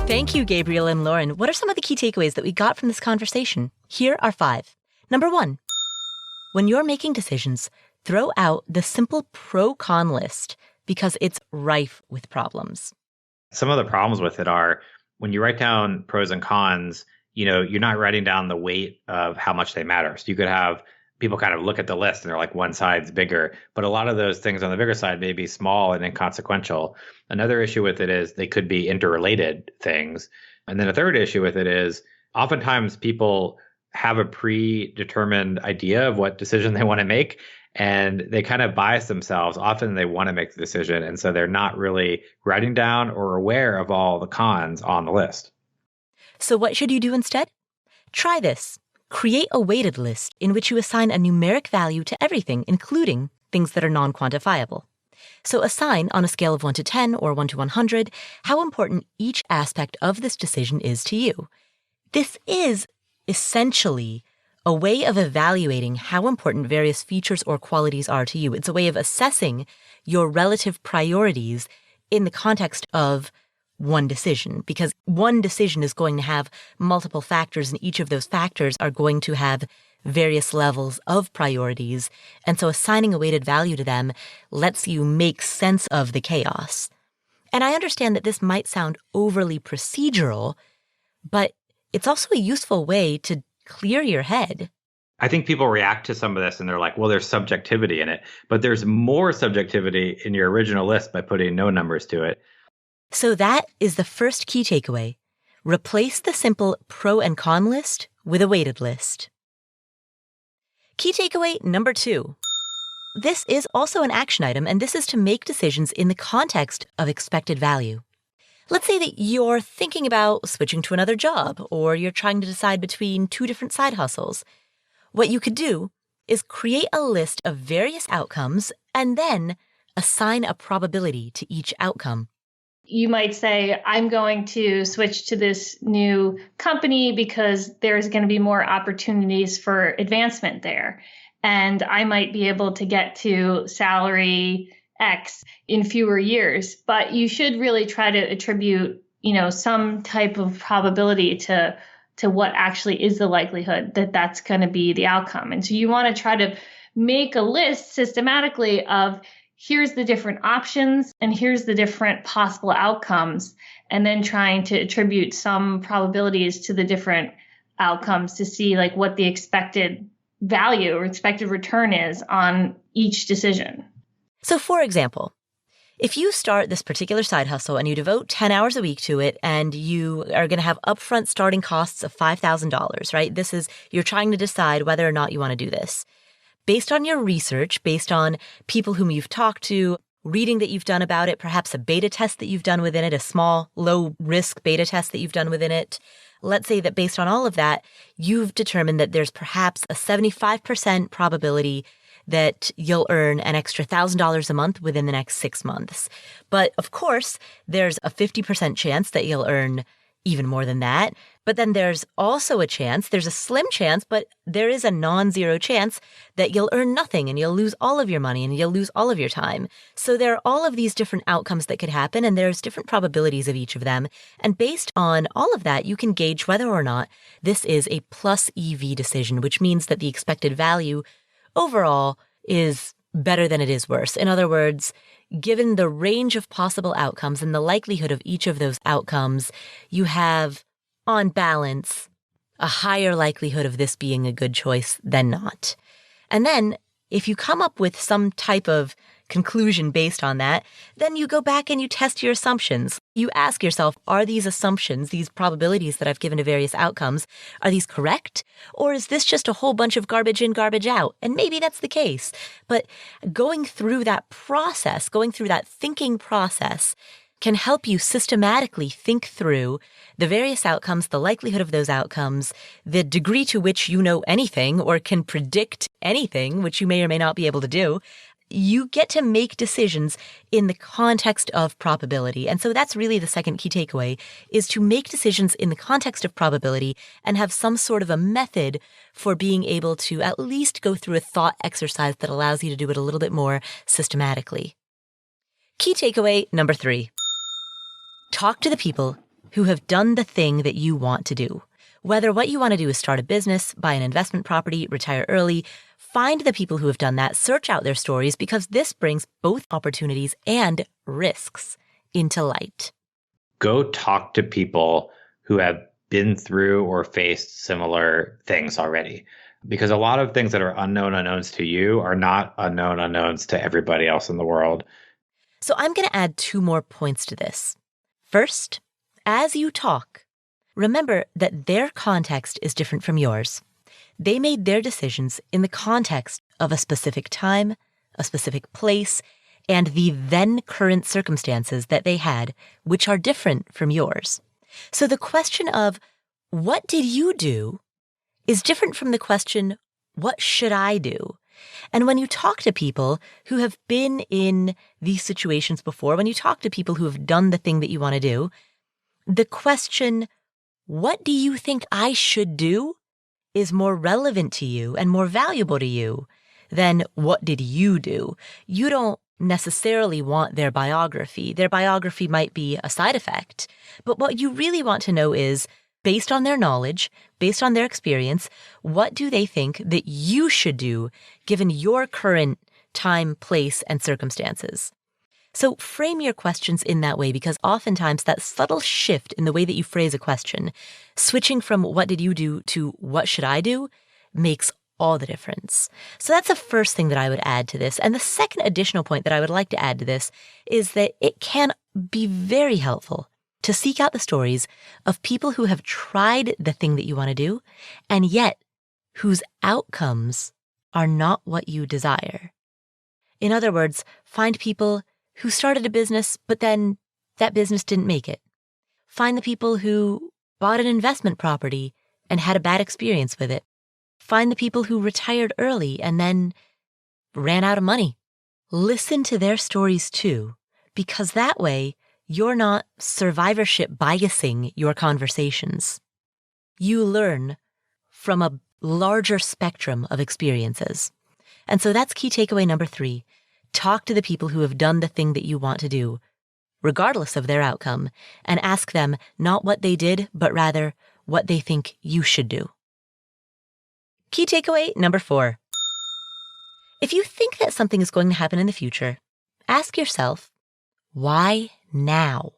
Thank you, Gabriel and Lauren. What are some of the key takeaways that we got from this conversation? Here are 5. Number 1, when you're making decisions, throw out the simple pro-con list because it's rife with problems. Some of the problems with it are when you write down pros and cons, you're not writing down the weight of how much they matter. So you could have people kind of look at the list and they're like, one side's bigger, but a lot of those things on the bigger side may be small and inconsequential. Another issue with it is they could be interrelated things. And then a third issue with it is oftentimes people have a predetermined idea of what decision they want to make, and they kind of bias themselves. Often they want to make the decision, and so they're not really writing down or aware of all the cons on the list. So what should you do instead? Try this. Create a weighted list in which you assign a numeric value to everything, including things that are non-quantifiable. So assign on a scale of 1 to 10 or 1 to 100 how important each aspect of this decision is to you. This is essentially a way of evaluating how important various features or qualities are to you. It's a way of assessing your relative priorities in the context of one decision, because one decision is going to have multiple factors, and each of those factors are going to have various levels of priorities. And so assigning a weighted value to them lets you make sense of the chaos. And I understand that this might sound overly procedural, but it's also a useful way to clear your head. I think people react to some of this and they're like, well, there's subjectivity in it, but there's more subjectivity in your original list by putting no numbers to it. So that is the first key takeaway. Replace the simple pro and con list with a weighted list. Key takeaway number 2. This is also an action item, and this is to make decisions in the context of expected value. Let's say that you're thinking about switching to another job, or you're trying to decide between 2 different side hustles. What you could do is create a list of various outcomes and then assign a probability to each outcome. You might say, I'm going to switch to this new company because there's going to be more opportunities for advancement there. And I might be able to get to salary X in fewer years. But you should really try to attribute, some type of probability to what actually is the likelihood that that's going to be the outcome. And so you want to try to make a list systematically of here's the different options and here's the different possible outcomes, and then trying to attribute some probabilities to the different outcomes to see like what the expected value or expected return is on each decision. So for example, if you start this particular side hustle and you devote 10 hours a week to it and you are going to have upfront starting costs of $5,000, right? You're trying to decide whether or not you want to do this. Based on your research, based on people whom you've talked to, reading that you've done about it, perhaps a beta test that you've done within it, a small, low-risk beta test that you've done within it. Let's say that based on all of that, you've determined that there's perhaps a 75% probability that you'll earn an extra $1,000 a month within the next 6 months. But of course, there's a 50% chance that you'll earn even more than that. But then there's also there's a slim chance, but there is a non-zero chance that you'll earn nothing and you'll lose all of your money and you'll lose all of your time. So there are all of these different outcomes that could happen, and there's different probabilities of each of them. And based on all of that, you can gauge whether or not this is a plus EV decision, which means that the expected value overall is better than it is worse. In other words, given the range of possible outcomes and the likelihood of each of those outcomes, you have, on balance, a higher likelihood of this being a good choice than not. And then if you come up with some type of conclusion based on that, then you go back and you test your assumptions. You ask yourself, are these assumptions, these probabilities that I've given to various outcomes, are these correct? Or is this just a whole bunch of garbage in, garbage out? And maybe that's the case. But going through that process, going through that thinking process, can help you systematically think through the various outcomes, the likelihood of those outcomes, the degree to which you know anything or can predict anything, which you may or may not be able to do. You get to make decisions in the context of probability. And so that's really the second key takeaway, is to make decisions in the context of probability and have some sort of a method for being able to at least go through a thought exercise that allows you to do it a little bit more systematically. Key takeaway number 3. Talk to the people who have done the thing that you want to do. Whether what you want to do is start a business, buy an investment property, retire early, find the people who have done that, search out their stories, because this brings both opportunities and risks into light. Go talk to people who have been through or faced similar things already. Because a lot of things that are unknown unknowns to you are not unknown unknowns to everybody else in the world. So I'm going to add 2 more points to this. First, as you talk, remember that their context is different from yours. They made their decisions in the context of a specific time, a specific place, and the then current circumstances that they had, which are different from yours. So the question of, what did you do, is different from the question, what should I do? And when you talk to people who have been in these situations before, when you talk to people who have done the thing that you want to do, the question, what do you think I should do, is more relevant to you and more valuable to you than what did you do. You don't necessarily want their biography. Their biography might be a side effect, but what you really want to know is, based on their knowledge, based on their experience, what do they think that you should do given your current time, place, and circumstances? So frame your questions in that way, because oftentimes that subtle shift in the way that you phrase a question, switching from what did you do to what should I do, makes all the difference. So that's the first thing that I would add to this. And the second additional point that I would like to add to this is that it can be very helpful to seek out the stories of people who have tried the thing that you want to do, and yet whose outcomes are not what you desire. In other words, find people who started a business, but then that business didn't make it. Find the people who bought an investment property and had a bad experience with it. Find the people who retired early and then ran out of money. Listen to their stories too, because that way you're not survivorship biasing your conversations. You learn from a larger spectrum of experiences. And so that's key takeaway number 3. Talk to the people who have done the thing that you want to do, regardless of their outcome, and ask them not what they did, but rather what they think you should do. Key takeaway number 4. If you think that something is going to happen in the future, ask yourself, why now?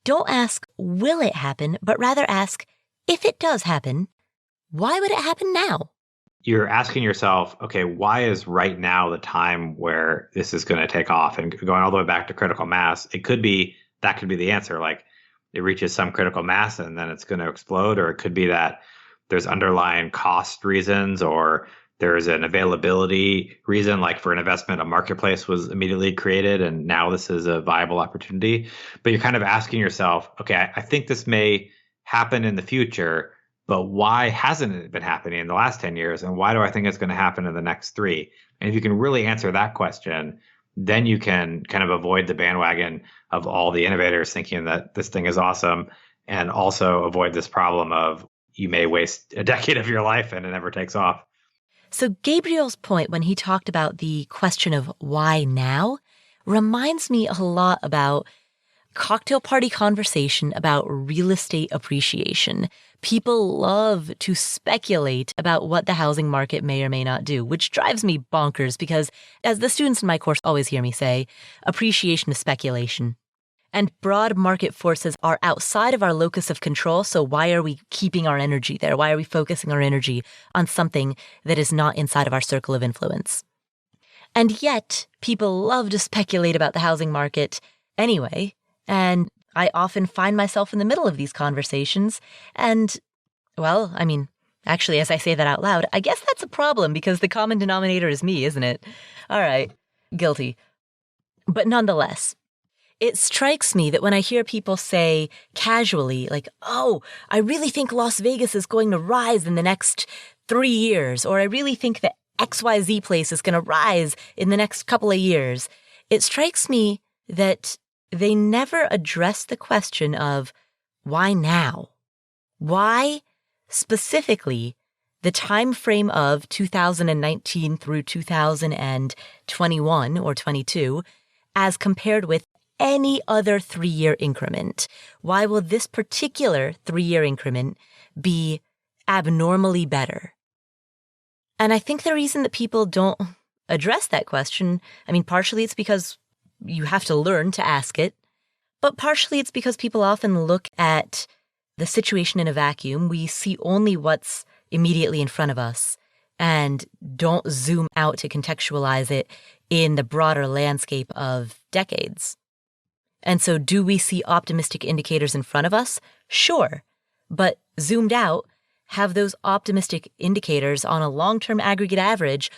Don't ask, will it happen, but rather ask, if it does happen, why would it happen now? You're asking yourself, okay, why is right now the time where this is going to take off? And going all the way back to critical mass, that could be the answer. Like it reaches some critical mass and then it's going to explode. Or it could be that there's underlying cost reasons, or there's an availability reason, like for an investment, a marketplace was immediately created and now this is a viable opportunity. But you're kind of asking yourself, okay, I think this may happen in the future, but why hasn't it been happening in the last 10 years? And why do I think it's going to happen in the next 3? And if you can really answer that question, then you can kind of avoid the bandwagon of all the innovators thinking that this thing is awesome, and also avoid this problem of you may waste a decade of your life and it never takes off. So Gabriel's point when he talked about the question of why now reminds me a lot about cocktail party conversation about real estate appreciation. People love to speculate about what the housing market may or may not do, which drives me bonkers because, as the students in my course always hear me say, appreciation is speculation. And broad market forces are outside of our locus of control, so why are we keeping our energy there? Why are we focusing our energy on something that is not inside of our circle of influence? And yet, people love to speculate about the housing market anyway, and I often find myself in the middle of these conversations, and, well, I mean, actually, as I say that out loud, I guess that's a problem because the common denominator is me, isn't it? All right, guilty. But nonetheless, it strikes me that when I hear people say casually, like, oh, I really think Las Vegas is going to rise in the next 3 years, or I really think that XYZ place is going to rise in the next couple of years, it strikes me that they never address the question of why now? Why specifically the time frame of 2019 through 2021 or 22 as compared with any other 3-year increment? Why will this particular 3-year increment be abnormally better? And I think the reason that people don't address that question, I mean, partially it's because you have to learn to ask it, but partially it's because people often look at the situation in a vacuum. We see only what's immediately in front of us and don't zoom out to contextualize it in the broader landscape of decades. And so do we see optimistic indicators in front of us? Sure. But zoomed out, have those optimistic indicators on a long-term aggregate average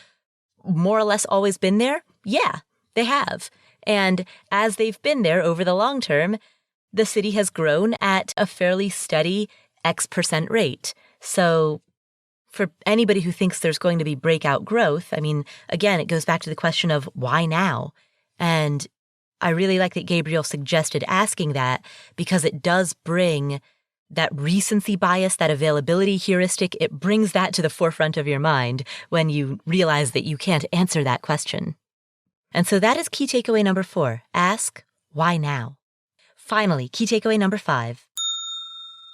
more or less always been there? Yeah, they have. And as they've been there over the long term, the city has grown at a fairly steady X% rate. So for anybody who thinks there's going to be breakout growth, I mean, again, it goes back to the question of why now? And I really like that Gabriel suggested asking that because it does bring that recency bias, that availability heuristic, it brings that to the forefront of your mind when you realize that you can't answer that question. And so that is key takeaway number 4. Ask, why now? Finally, key takeaway number 5.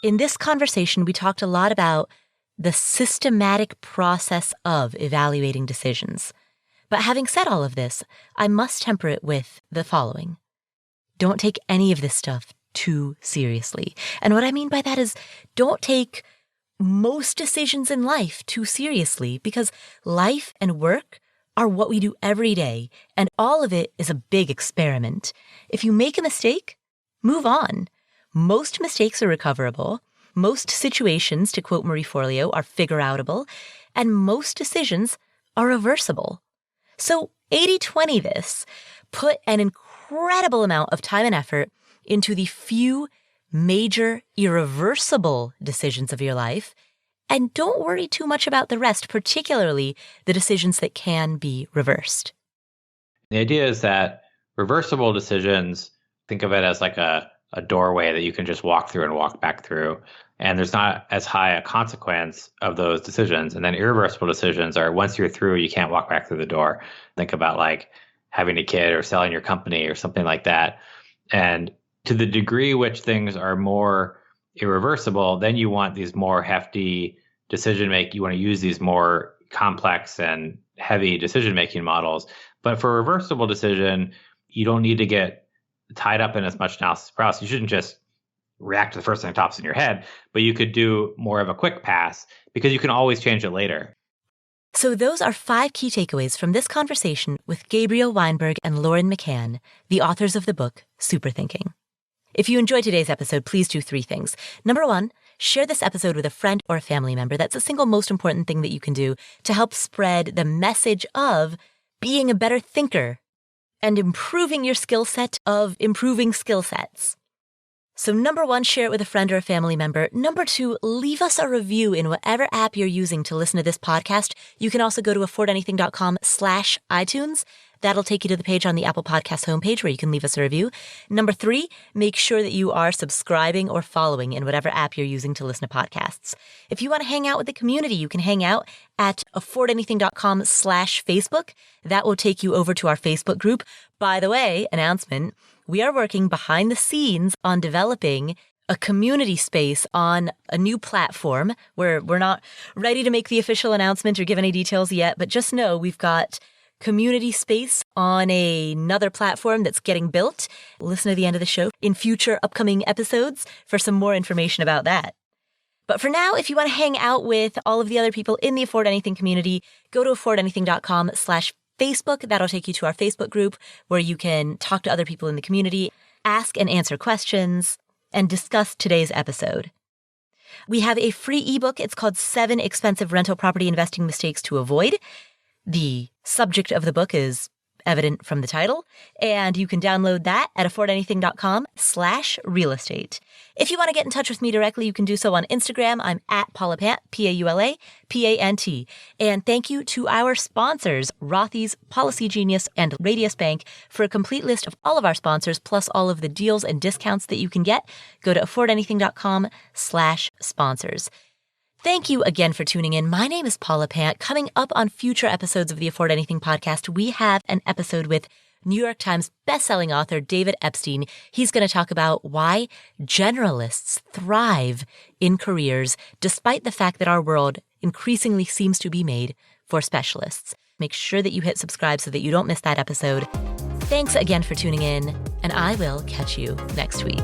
In this conversation, we talked a lot about the systematic process of evaluating decisions. But having said all of this, I must temper it with the following. Don't take any of this stuff too seriously. And what I mean by that is don't take most decisions in life too seriously, because life and work are what we do every day, and all of it is a big experiment. If you make a mistake, move on. Most mistakes are recoverable. Most situations, to quote Marie Forleo, are figure-outable, and most decisions are reversible. So 80-20 this. Put an incredible amount of time and effort into the few major irreversible decisions of your life, and don't worry too much about the rest, particularly the decisions that can be reversed. The idea is that reversible decisions, think of it as like a doorway that you can just walk through and walk back through. And there's not as high a consequence of those decisions. And then irreversible decisions are once you're through, you can't walk back through the door. Think about like having a kid or selling your company or something like that. And to the degree which things are more irreversible, then you want these more hefty decision making. You want to use these more complex and heavy decision making models. But for a reversible decision, you don't need to get tied up in as much analysis paralysis. You shouldn't just react to the first thing that pops in your head, but you could do more of a quick pass because you can always change it later. So those are 5 key takeaways from this conversation with Gabriel Weinberg and Lauren McCann, the authors of the book Superthinking. If you enjoyed today's episode, please do 3 things. Number 1, share this episode with a friend or a family member. That's the single most important thing that you can do to help spread the message of being a better thinker and improving your skill set of improving skill sets. So number 1, share it with a friend or a family member. Number 2, leave us a review in whatever app you're using to listen to this podcast. You can also go to affordanything.com/iTunes. That'll take you to the page on the Apple Podcasts homepage where you can leave us a review. Number 3, make sure that you are subscribing or following in whatever app you're using to listen to podcasts. If you want to hang out with the community, you can hang out at affordanything.com/Facebook. That will take you over to our Facebook group. By the way, announcement, we are working behind the scenes on developing a community space on a new platform where we're not ready to make the official announcement or give any details yet, but just know we've got community space on another platform that's getting built. Listen to the end of the show in future upcoming episodes for some more information about that. But for now, if you want to hang out with all of the other people in the Afford Anything community, go to affordanything.com/Facebook. That'll take you to our Facebook group where you can talk to other people in the community, ask and answer questions, and discuss today's episode. We have a free ebook. It's called 7 Expensive Rental Property Investing Mistakes to Avoid. The subject of the book is evident from the title, and you can download that at affordanything.com/real estate. If you want to get in touch with me directly, you can do so on Instagram. I'm at Paula Pant, PaulaPant. And thank you to our sponsors, Rothy's, Policy Genius, and Radius Bank. For a complete list of all of our sponsors, plus all of the deals and discounts that you can get, go to affordanything.com/sponsors. Thank you again for tuning in. My name is Paula Pant. Coming up on future episodes of the Afford Anything podcast, we have an episode with New York Times bestselling author David Epstein. He's going to talk about why generalists thrive in careers, despite the fact that our world increasingly seems to be made for specialists. Make sure that you hit subscribe so that you don't miss that episode. Thanks again for tuning in, and I will catch you next week.